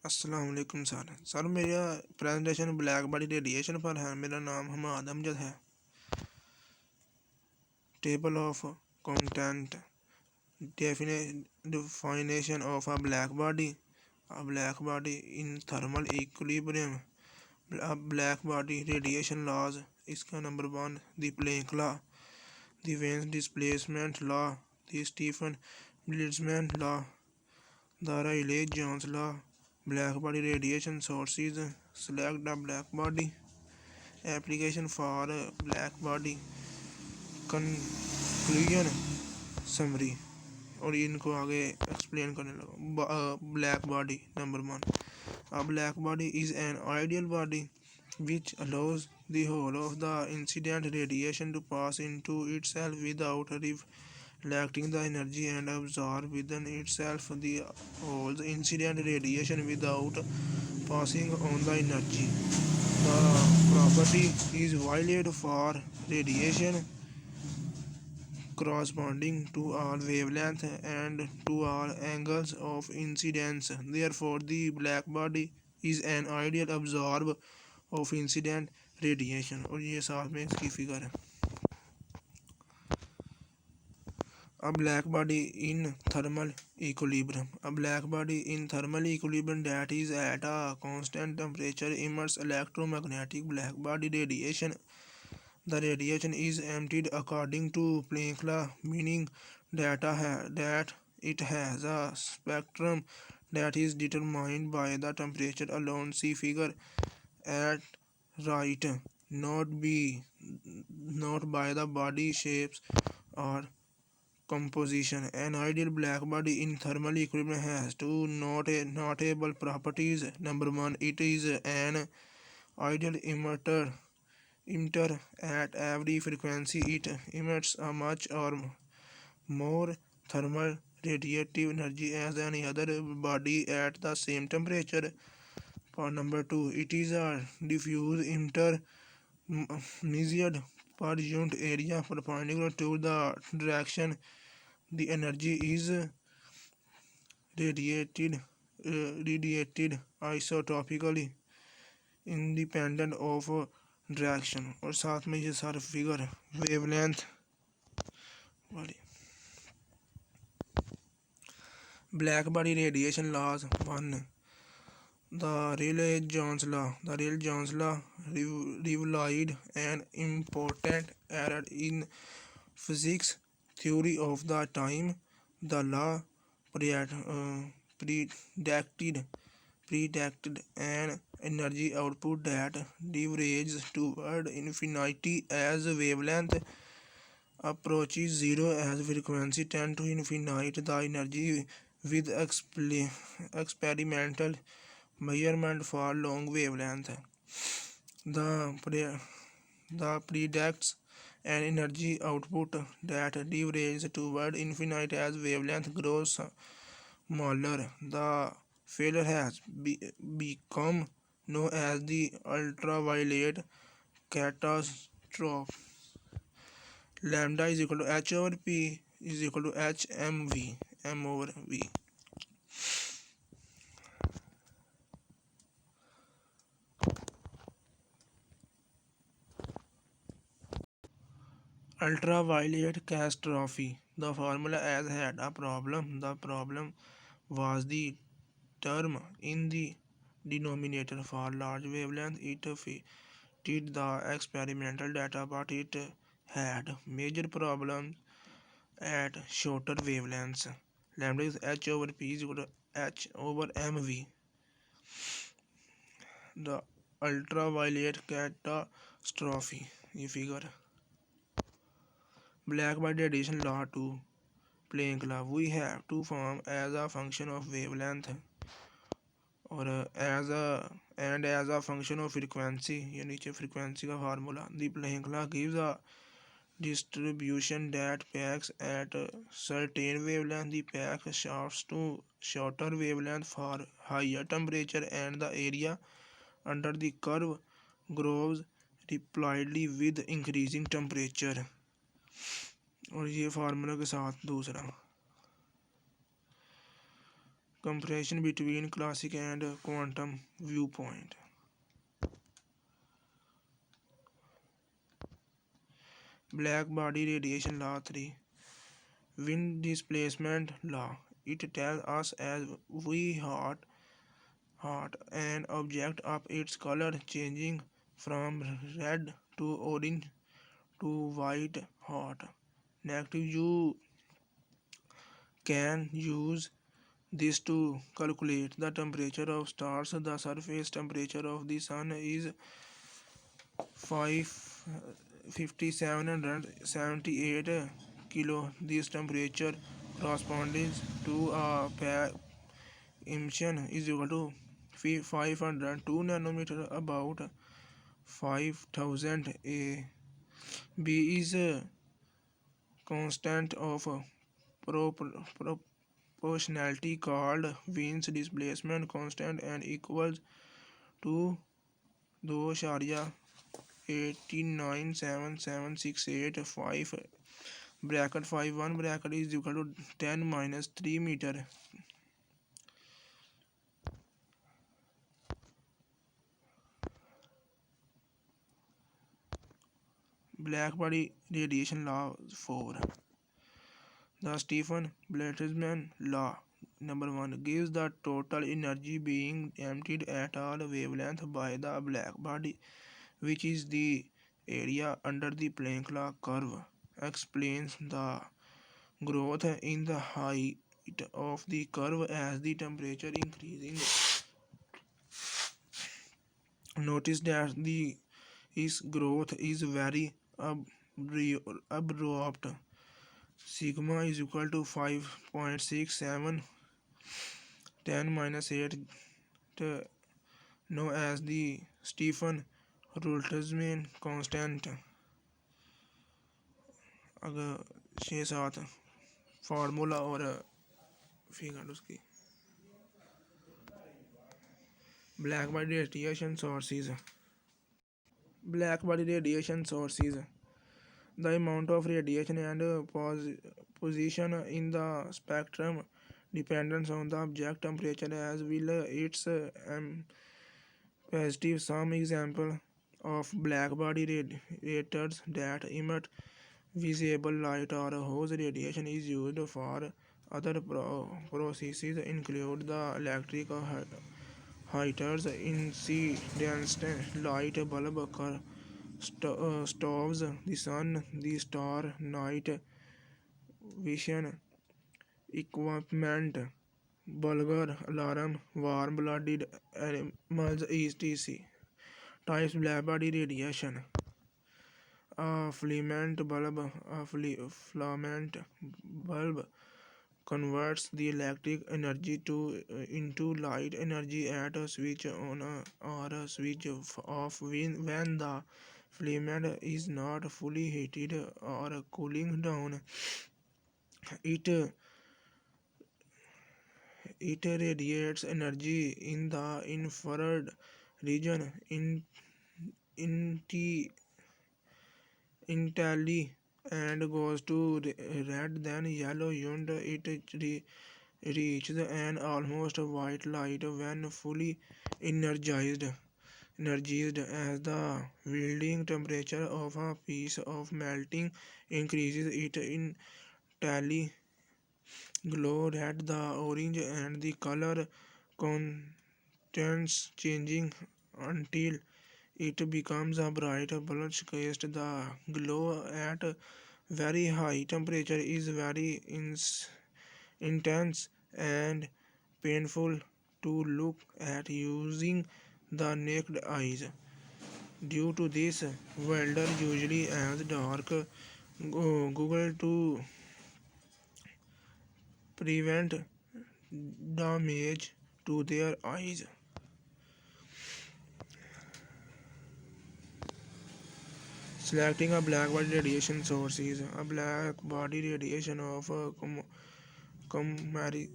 अस्सलाम वालेकुम सर मेरा प्रेजेंटेशन ब्लैक बॉडी रेडिएशन पर है। मेरा नाम हमाद अमजद है। Table of content, definition of a black body. A black body in thermal equilibrium. A black body radiation laws. इसका number 1 the Planck law, the Waves displacement law, the Stephen Boltzmann law, the Rayleigh-Jeans law. Black body radiation sources. Select a black body. Application for black body. Conclusion summary और इनको आगे explain करने लगा। Black body number 1, a black body is an ideal body which allows the whole of the incident radiation to pass into itself without reflecting the energy and absorb within itself the whole incident radiation without passing on the energy. The property is valid for radiation corresponding to all wavelengths and to all angles of incidence. Therefore, the black body is an ideal absorber of incident radiation. और ये साथ में इसकी figure है। A black body in thermal equilibrium. A black body in thermal equilibrium that is at a constant temperature emits electromagnetic black body radiation. The radiation is emitted according to Planck law, meaning that it has a spectrum that is determined by the temperature alone. See figure at right. Not by the body shapes or composition. An ideal black body in thermal equilibrium has two notable properties. Number 1, it is an ideal emitter at every frequency. It emits a much or more thermal radiative energy as any other body at the same temperature. For number 2, it is a diffuse emitter measured per unit area perpendicular to the direction the energy is radiated isotopically independent of direction. और साथ में ये सारे figure wavelength वाली। Black body radiation laws 1, the Rayleigh-Jeans law. The Rayleigh-Jeans law revealed an important error in physics theory of the time. The law predicted an energy output that diverges toward infinity as wavelength approaches zero. As frequency tend to infinite, the energy with experimental measurement for long wavelength, the predicts an energy output that diverges toward infinite as wavelength grows smaller. The failure has become known as the ultraviolet catastrophe. Lambda is equal to h over p is equal to hmv m over v. Ultraviolet catastrophe. The formula as had a problem. The problem was the term in the denominator. For large wavelength it fitted the experimental data, but it had major problems at shorter wavelengths. Lambda is h over p is equal to h over mv. The ultraviolet catastrophe. ये figure black body radiation law 2, Planck law. We have to form as a function of wavelength और as a function of frequency. ये नीचे frequency का formula. The Planck law gives a distribution that peaks at certain wavelength. The peak shifts to shorter wavelength for higher temperature, and the area under the curve grows rapidly with increasing temperature. और ये formula के साथ दूसरा Comparison between classic and quantum viewpoint. Black body radiation law 3. Wind displacement law. It tells us as we hot an object up its color changing from red to orange to white hot. Negative, you can use this to calculate the temperature of stars. The surface temperature of the sun is 5778 kilo. This temperature corresponds to a emission is equal to 502 nanometer, about 5000 A. B is a constant of proportionality called Wien's displacement constant and equals to 2.897768 bracket 51 bracket is equal to 10 minus 3 meter. Black body radiation law 4. The Stephen Boltzmann law number 1 gives the total energy being emitted at all wavelengths by the black body, which is the area under the Planck curve. Explains the growth in the height of the curve as the temperature increasing. Notice that its growth is very abrupt. Sigma is equal to 5.67 10 minus 8 known as the Stephen Boltzmann constant. अगर 6-7 formula और figure उसकी. Black body radiation sources. Black body radiation sources. The amount of radiation and position in the spectrum depends on the object temperature as well its positive. Some example of black body radiators that emit visible light or whose radiation is used for other processes include the electric heaters, incident light bulb, stoves, the sun, the star, night vision equipment, burglar alarm, warm-blooded animals, etc. Types black body radiation. A filament bulb converts the electric energy into light energy at a switch on or a switch off when the filament is not fully heated or cooling down. It radiates energy in the infrared region internally and goes to red then yellow unit. It reaches an almost white light when fully energized as the melting temperature of a piece of melting increases. It internally glow red, the orange, and the color contents changing until it becomes a bright bluish cast. The glow at very high temperature is very intense and painful to look at using the naked eyes. Due to this, Wilder usually adds dark Google to prevent damage to their eyes. Selecting a black body radiation source is a black body radiation of a commercial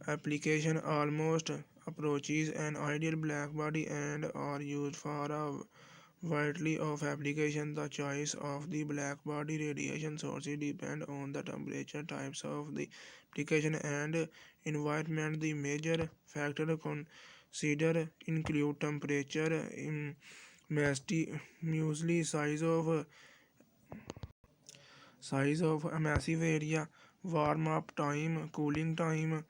application almost approaches an ideal black body and are used for a widely of application. The choice of the black body radiation sources depend on the temperature, types of the application, and environment. The major factors considered include temperature, muesli size of a massive area, warm up time, cooling time,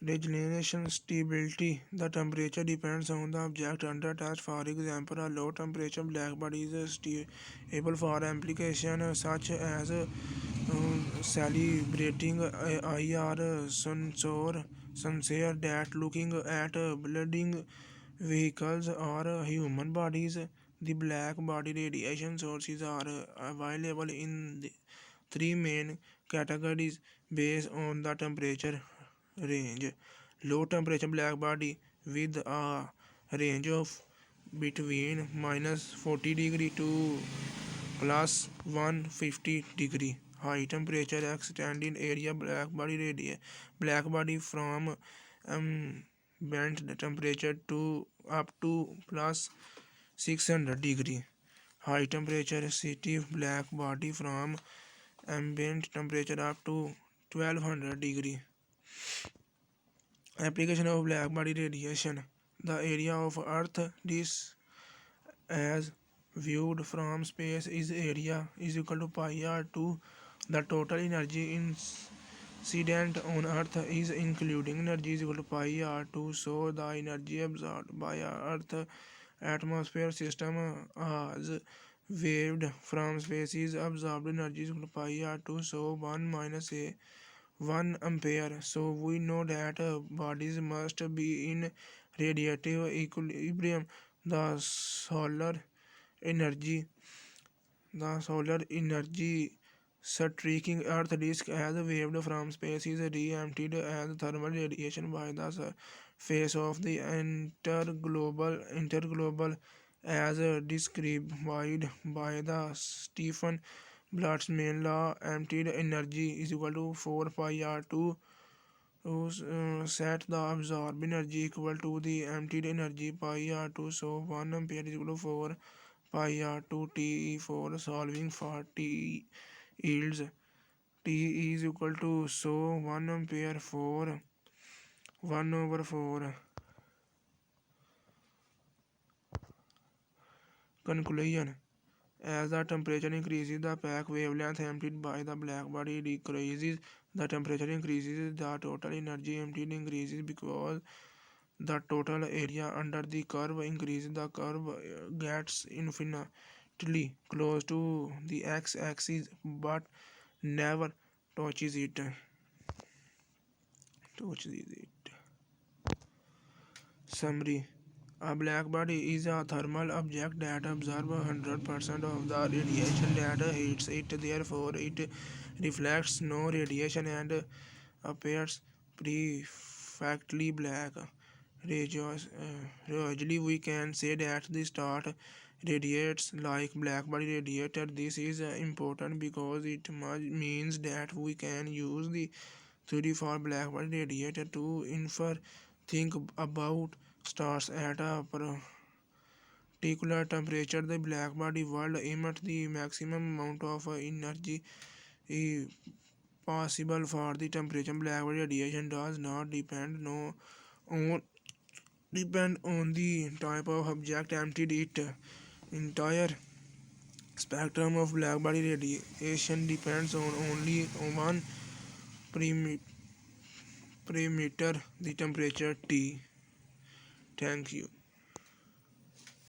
regeneration stability. The temperature depends on the object under test. For example, a low temperature black body is stable for application such as celebrating IR sensor that looking at building vehicles or human bodies. The black body radiation sources are available in the three main categories based on the temperature range. Low temperature black body with a range of between -40 degree to plus 150 degree. High temperature extending area black body from ambient temperature to up to plus 600 degree. High temperature city black body from ambient temperature up to 1200 degree. Application of black body radiation. The area of Earth disk as viewed from space is area is equal to pi r2. The total energy incident on Earth is including energy is equal to pi r2. So the energy absorbed by Earth atmosphere system as waved from space is absorbed energy is equal to pi r2. So 1 minus a 1 ampere. So we know that bodies must be in radiative equilibrium. The energy solar energy striking Earth disk as waved from space is re-emptied as thermal radiation by the surface of the interglobal as described by the Stephen Boltzmann law. Emptied energy is equal to 4 pi r2 set the absorbed energy equal to the emptied energy pi r2. So 1 ampere is equal to 4 pi r2 T for solving for T yields. T is equal to so 1 ampere for 1 over 4. Conclusion. As the temperature increases, the pack wavelength emptied by the black body decreases. The temperature increases, the total energy emptied increases because the total area under the curve increases. The curve gets infinitely close to the x-axis but never touches it. Summary. A black body is a thermal object that absorbs 100% of the radiation that hits it. Therefore, it reflects no radiation and appears perfectly black. Usually, we can say that the star radiates like black body radiator. This is important because it means that we can use the theory for black body radiator to infer think about stars at a particular temperature. The black body world emits the maximum amount of energy eh, possible for the temperature. Black body radiation does not on depend on the type of object emptied. It entire spectrum of black body radiation depends on only one parameter, the temperature T. Thank you.